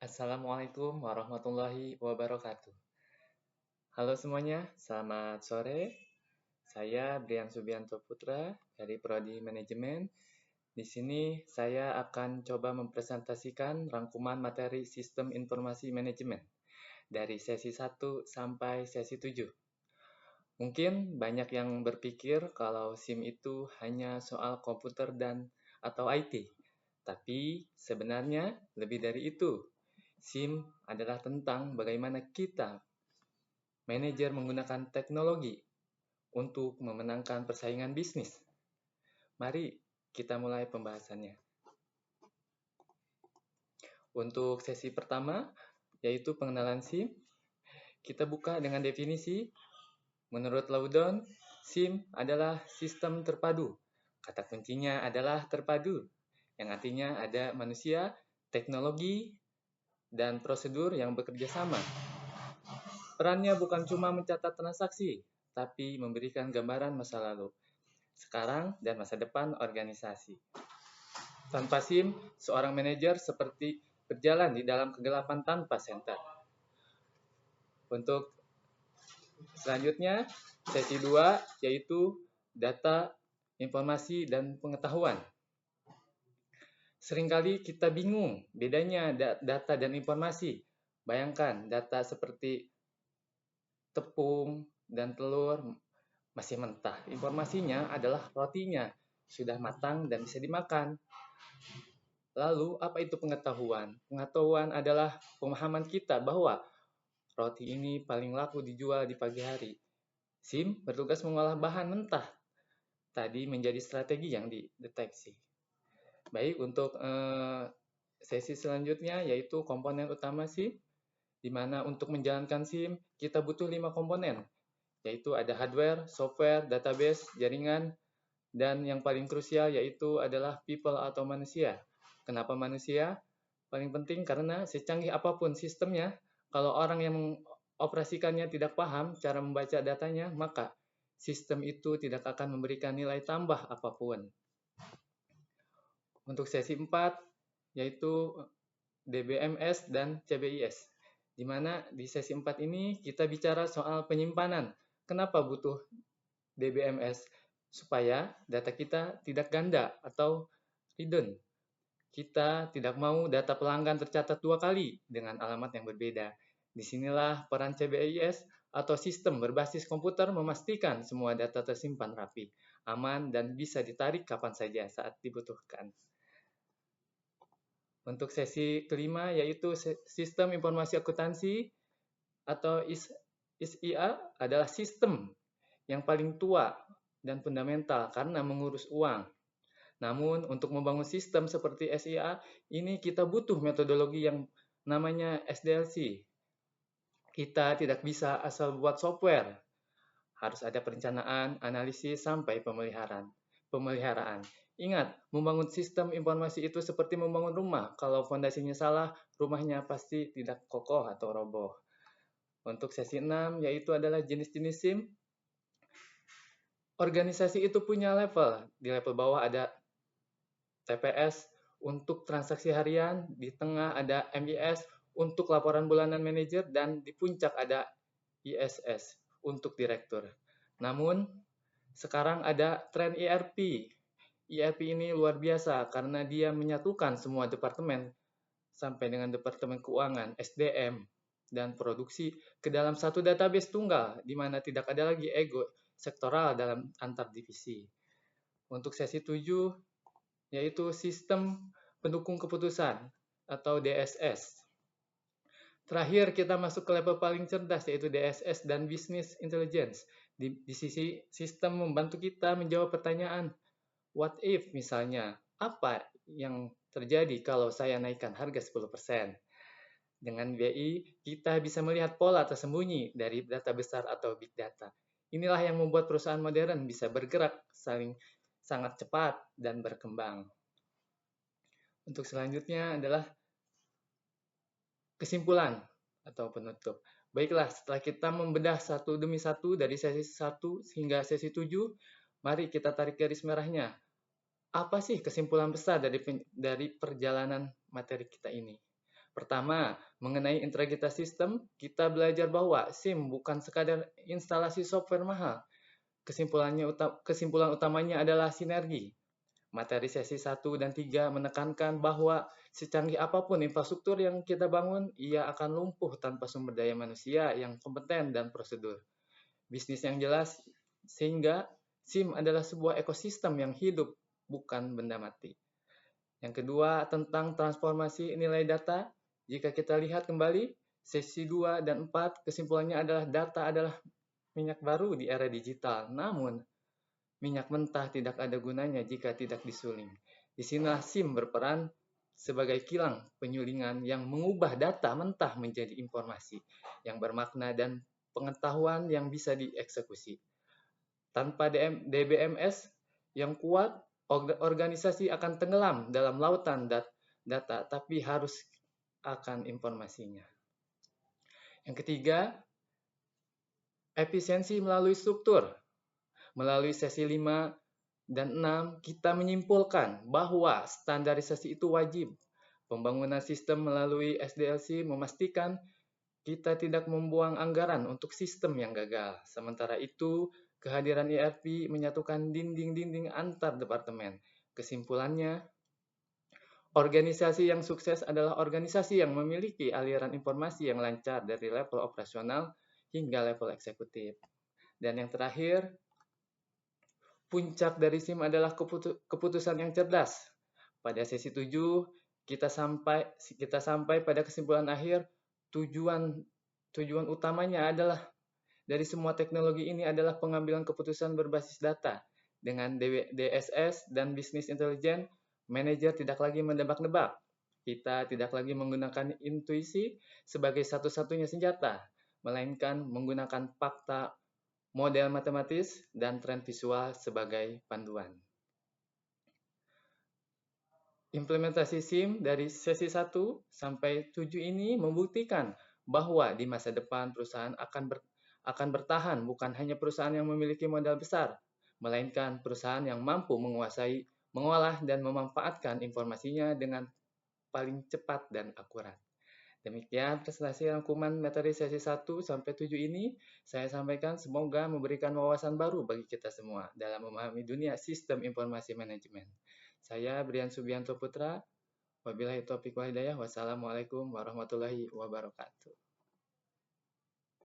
Assalamualaikum warahmatullahi wabarakatuh. Halo semuanya, selamat sore. Saya Brian Subianto Putra dari Prodi Manajemen. Di sini saya akan coba mempresentasikan rangkuman materi Sistem Informasi Manajemen dari sesi 1 sampai sesi 7. Mungkin banyak yang berpikir kalau SIM itu hanya soal komputer dan atau IT. Tapi sebenarnya lebih dari itu. SIM adalah tentang bagaimana kita, manajer, menggunakan teknologi untuk memenangkan persaingan bisnis. Mari kita mulai pembahasannya. Untuk sesi pertama, yaitu pengenalan SIM, kita buka dengan definisi. Menurut Laudon, SIM adalah sistem terpadu. Kata kuncinya adalah terpadu, yang artinya ada manusia, teknologi, dan prosedur yang bekerja sama. Perannya bukan cuma mencatat transaksi, tapi memberikan gambaran masa lalu, sekarang, dan masa depan organisasi. Tanpa SIM, seorang manajer seperti berjalan di dalam kegelapan tanpa senter. Untuk selanjutnya, sesi 2, yaitu data, informasi, dan pengetahuan. Seringkali kita bingung bedanya data dan informasi. Bayangkan data seperti tepung dan telur masih mentah. Informasinya adalah rotinya, sudah matang dan bisa dimakan. Lalu, apa itu pengetahuan? Pengetahuan adalah pemahaman kita bahwa roti ini paling laku dijual di pagi hari. SIM bertugas mengolah bahan mentah tadi menjadi strategi yang dideteksi. Baik, untuk sesi selanjutnya yaitu komponen utama SIM, di mana untuk menjalankan SIM kita butuh 5 komponen, yaitu ada hardware, software, database, jaringan, dan yang paling krusial yaitu adalah people atau manusia. Kenapa manusia? Paling penting karena secanggih apapun sistemnya, kalau orang yang mengoperasikannya tidak paham cara membaca datanya, maka sistem itu tidak akan memberikan nilai tambah apapun. Untuk sesi 4, yaitu DBMS dan CBIS. Di mana di sesi 4 ini kita bicara soal penyimpanan. Kenapa butuh DBMS? Supaya data kita tidak ganda atau redundant. Kita tidak mau data pelanggan tercatat 2 kali dengan alamat yang berbeda. Disinilah peran CBIS atau sistem berbasis komputer memastikan semua data tersimpan rapi, aman, dan bisa ditarik kapan saja saat dibutuhkan. Untuk sesi kelima yaitu sistem informasi akuntansi atau SIA adalah sistem yang paling tua dan fundamental karena mengurus uang. Namun untuk membangun sistem seperti SIA ini kita butuh metodologi yang namanya SDLC. Kita tidak bisa asal buat software. Harus ada perencanaan, analisis, sampai pemeliharaan. Ingat, membangun sistem informasi itu seperti membangun rumah. Kalau fondasinya salah, rumahnya pasti tidak kokoh atau roboh. Untuk sesi 6, yaitu adalah jenis-jenis SIM. Organisasi itu punya level. Di level bawah ada TPS untuk transaksi harian, di tengah ada MIS untuk laporan bulanan manajer, dan di puncak ada ISS untuk direktur. Namun, sekarang ada tren ERP. ERP ini luar biasa karena dia menyatukan semua departemen sampai dengan departemen keuangan, SDM, dan produksi ke dalam satu database tunggal, di mana tidak ada lagi ego sektoral dalam antar divisi. Untuk sesi 7, yaitu sistem pendukung keputusan atau DSS. Terakhir kita masuk ke level paling cerdas yaitu DSS dan Business Intelligence. Di sisi sistem membantu kita menjawab pertanyaan what if misalnya, apa yang terjadi kalau saya naikkan harga 10%? Dengan BI, kita bisa melihat pola tersembunyi dari data besar atau big data. Inilah yang membuat perusahaan modern bisa bergerak sangat cepat dan berkembang. Untuk selanjutnya adalah kesimpulan atau penutup. Baiklah, setelah kita membedah satu demi satu dari sesi 1 hingga sesi 7, mari kita tarik garis merahnya. Apa sih kesimpulan besar dari perjalanan materi kita ini? Pertama, mengenai integritas sistem, kita belajar bahwa SIM bukan sekadar instalasi software mahal. Kesimpulan utamanya adalah sinergi. Materi sesi 1 dan 3 menekankan bahwa secanggih apapun infrastruktur yang kita bangun, ia akan lumpuh tanpa sumber daya manusia yang kompeten dan prosedur. Bisnis yang jelas, sehingga SIM adalah sebuah ekosistem yang hidup, bukan benda mati. Yang kedua, tentang transformasi nilai data. Jika kita lihat kembali, sesi 2 dan 4, kesimpulannya adalah data adalah minyak baru di era digital. Namun, minyak mentah tidak ada gunanya jika tidak disuling. Disinilah SIM berperan sebagai kilang penyulingan yang mengubah data mentah menjadi informasi yang bermakna dan pengetahuan yang bisa dieksekusi. Tanpa DBMS yang kuat, organisasi akan tenggelam dalam lautan data, tapi harus akan informasinya. Yang ketiga, efisiensi melalui struktur. Melalui sesi 5 dan 6, kita menyimpulkan bahwa standarisasi itu wajib. Pembangunan sistem melalui SDLC memastikan kita tidak membuang anggaran untuk sistem yang gagal. Sementara itu, kehadiran ERP menyatukan dinding-dinding antar departemen. Kesimpulannya, organisasi yang sukses adalah organisasi yang memiliki aliran informasi yang lancar dari level operasional hingga level eksekutif. Dan yang terakhir, puncak dari SIM adalah keputusan yang cerdas. Pada sesi 7, kita sampai pada kesimpulan akhir, tujuan utamanya adalah dari semua teknologi ini adalah pengambilan keputusan berbasis data. Dengan DSS dan bisnis intelijen, manajer tidak lagi menebak-nebak. Kita tidak lagi menggunakan intuisi sebagai satu-satunya senjata, melainkan menggunakan fakta, model matematis, dan tren visual sebagai panduan. Implementasi SIM dari sesi 1 sampai 7 ini membuktikan bahwa di masa depan perusahaan akan bertahan bukan hanya perusahaan yang memiliki modal besar, melainkan perusahaan yang mampu menguasai, mengolah, dan memanfaatkan informasinya dengan paling cepat dan akurat. Demikian presentasi rangkuman materi sesi 1 sampai 7 ini saya sampaikan, semoga memberikan wawasan baru bagi kita semua dalam memahami dunia sistem informasi manajemen. Saya Brian Subianto Putra, wabillahi taufiq wal hidayah. Wassalamualaikum warahmatullahi wabarakatuh.